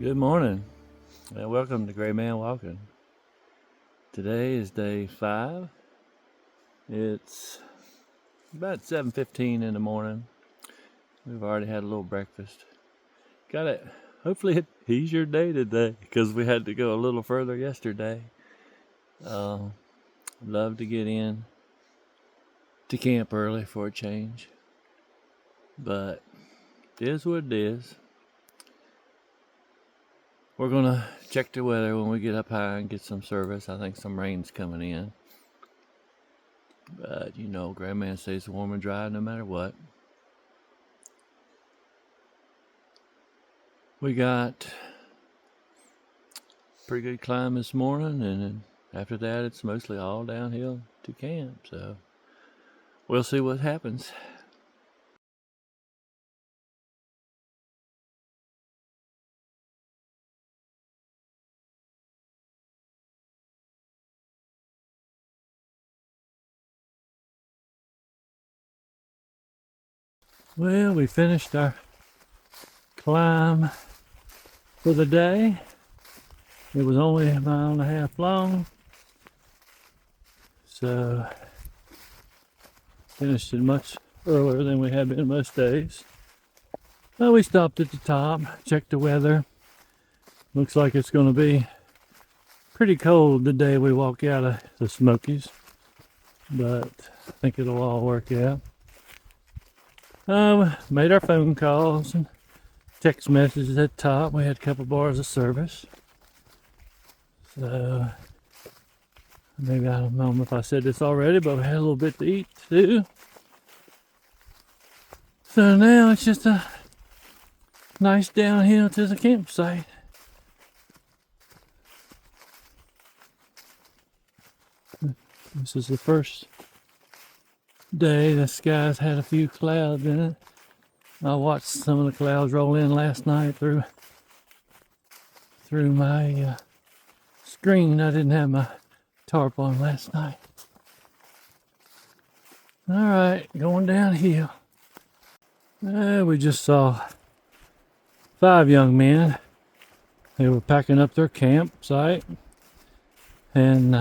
Good morning, and welcome to Gray Man Walking. Today is day 5. It's about 7:15 in the morning. We've already had a little breakfast. Got it. Hopefully it eased your day today, because we had to go a little further yesterday. Love to get in to camp early for a change, but it is what it is. We're gonna check the weather when we get up high and get some service. I think some rain's coming in. But Gray Man stays warm and dry no matter what. We got pretty good climb this morning, and then after that it's mostly all downhill to camp. So we'll see what happens. Well, we finished our climb for the day. It was only a mile and a half long, so finished it much earlier than we have been most days. Well, we stopped at the top, checked the weather. Looks like it's going to be pretty cold the day we walk out of the Smokies, but I think it'll all work out. Made our phone calls and text messages at the top. We had a couple bars of service. So maybe, I don't know if I said this already, but we had a little bit to eat too. So now it's just a nice downhill to the campsite. This is the first day the sky's had a few clouds in it. I watched some of the clouds roll in last night through my screen. I didn't have my tarp on last night. All right, going downhill. We just saw 5 young men. They were packing up their campsite, and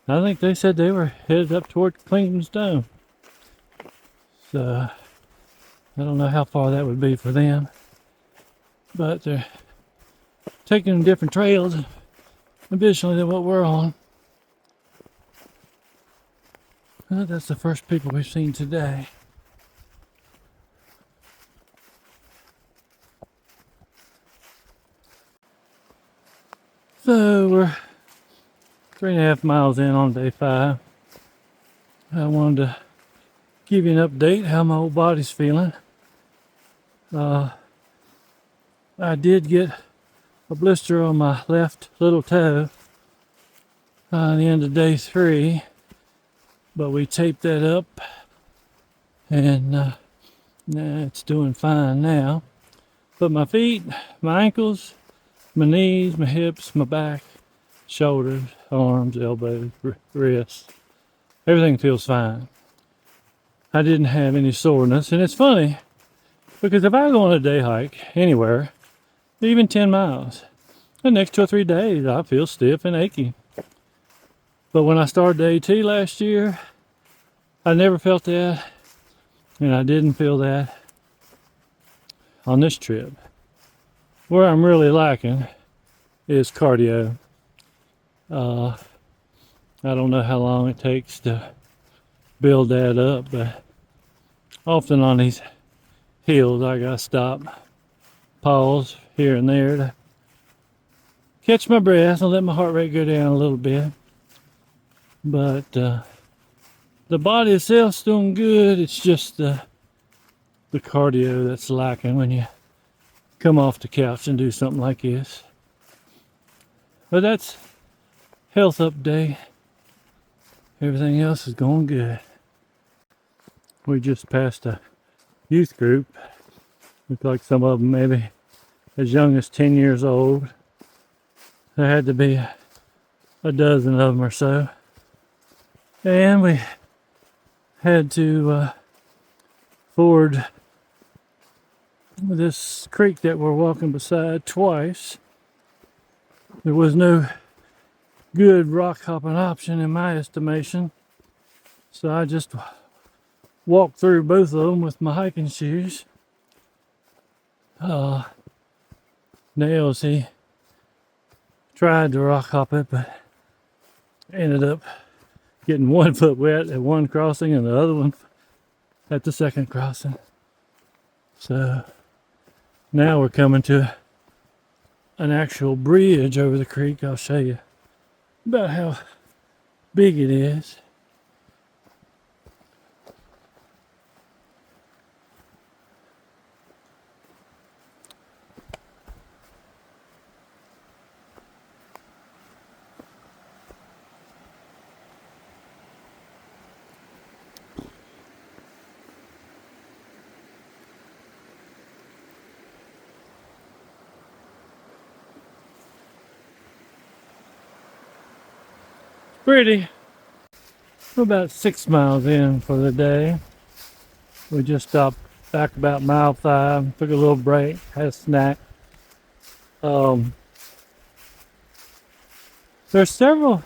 I think they said they were headed up toward Clinton's Dome. So I don't know how far that would be for them, but they're taking different trails additionally than what we're on. Well, that's the first people we've seen today. So we're 3.5 miles in on day 5. I wanted to give you an update how my old body's feeling. I did get a blister on my left little toe at the end of day 3, but we taped that up, and it's doing fine now. But my feet, my ankles, my knees, my hips, my back, shoulders, arms, elbows, wrists, everything feels fine. I didn't have any soreness, and it's funny because if I go on a day hike anywhere, even 10 miles, the next 2 or 3 days I feel stiff and achy. But when I started AT last year, I never felt that, and I didn't feel that on this trip. Where I'm really lacking is cardio. I don't know how long it takes to build that up, but often on these hills I gotta stop, pause here and there to catch my breath and let my heart rate go down a little bit. But the body itself's doing good. It's just the cardio that's lacking when you come off the couch and do something like this. But that's health update. Everything else is going good. We just passed a youth group. Looked like some of them maybe as young as 10 years old. There had to be a dozen of them or so. And we had to ford this creek that we're walking beside twice. There was no good rock hopping option in my estimation, so I just walked through both of them with my hiking shoes. Nails, he tried to rock hop it, but ended up getting one foot wet at one crossing and the other one at the second crossing. So now we're coming to an actual bridge over the creek. I'll show you about how big it is. Pretty. We're about 6 miles in for the day. We just stopped back about mile 5, took a little break, had a snack. There's several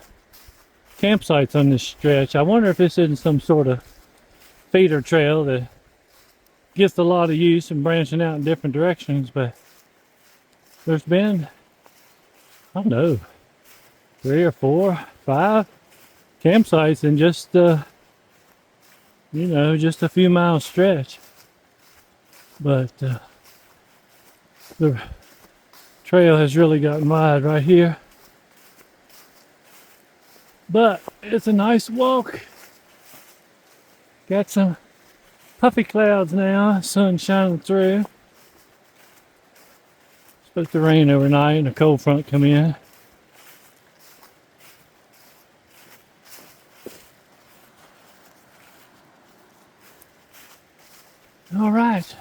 campsites on this stretch. I wonder if this isn't some sort of feeder trail that gets a lot of use and branching out in different directions, but there's been, I don't know, 3 or 4, 5 campsites in just just a few mile stretch. But the trail has really gotten wide right here. But it's a nice walk. Got some puffy clouds now, sun shining through. Supposed to rain overnight and a cold front come in. All right.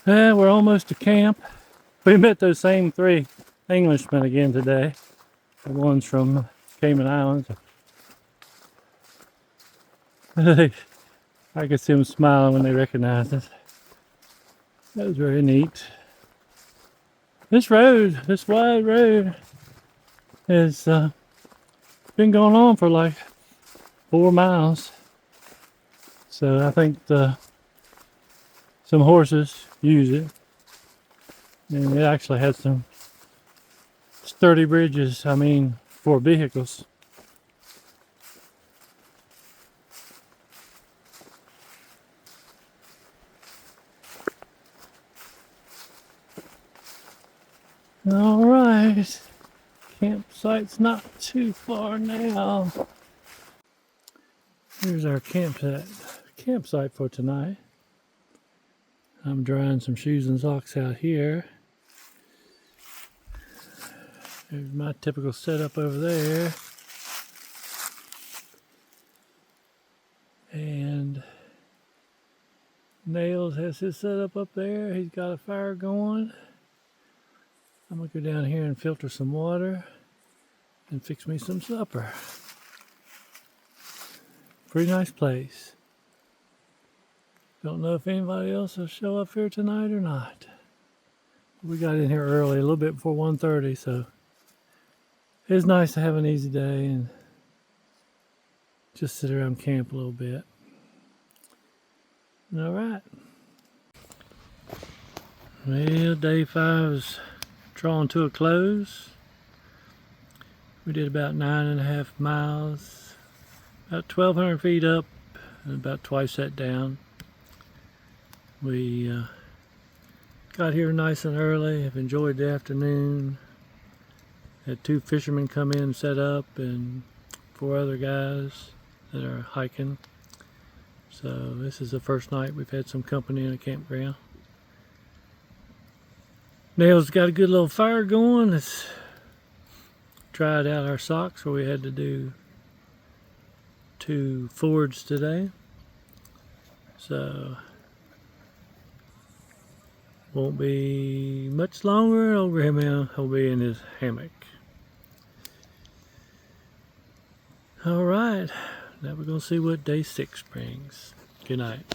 We're almost to camp. We met those same 3 Englishmen again today. The ones from Cayman Islands. I could see them smiling when they recognized us. That was very neat. This wide road, has been going on for like 4 miles. So I think some horses use it. And it actually has some sturdy bridges, for vehicles. All right, campsite's not too far now. Here's our campsite for tonight. I'm drying some shoes and socks out here. There's my typical setup over there. And Nails has his setup up there. He's got a fire going. I'm gonna go down here and filter some water and fix me some supper. Pretty nice place. Don't know if anybody else will show up here tonight or not. We got in here early, a little bit before 1:30, so it's nice to have an easy day and just sit around camp a little bit. All right. Well, day 5 is drawing to a close. We did about 9.5 miles, about 1,200 feet up, and about twice that down. We Got here nice and early. Have enjoyed the afternoon. Had 2 fishermen come in and set up, and 4 other guys that are hiking. So this is the first night we've had some company in a campground. Nail's got a good little fire going. Let's tried out our socks where we had to do 2 fords today. So won't be much longer. Over him, he'll be in his hammock. All right, now we're gonna see what day 6 brings. Good night.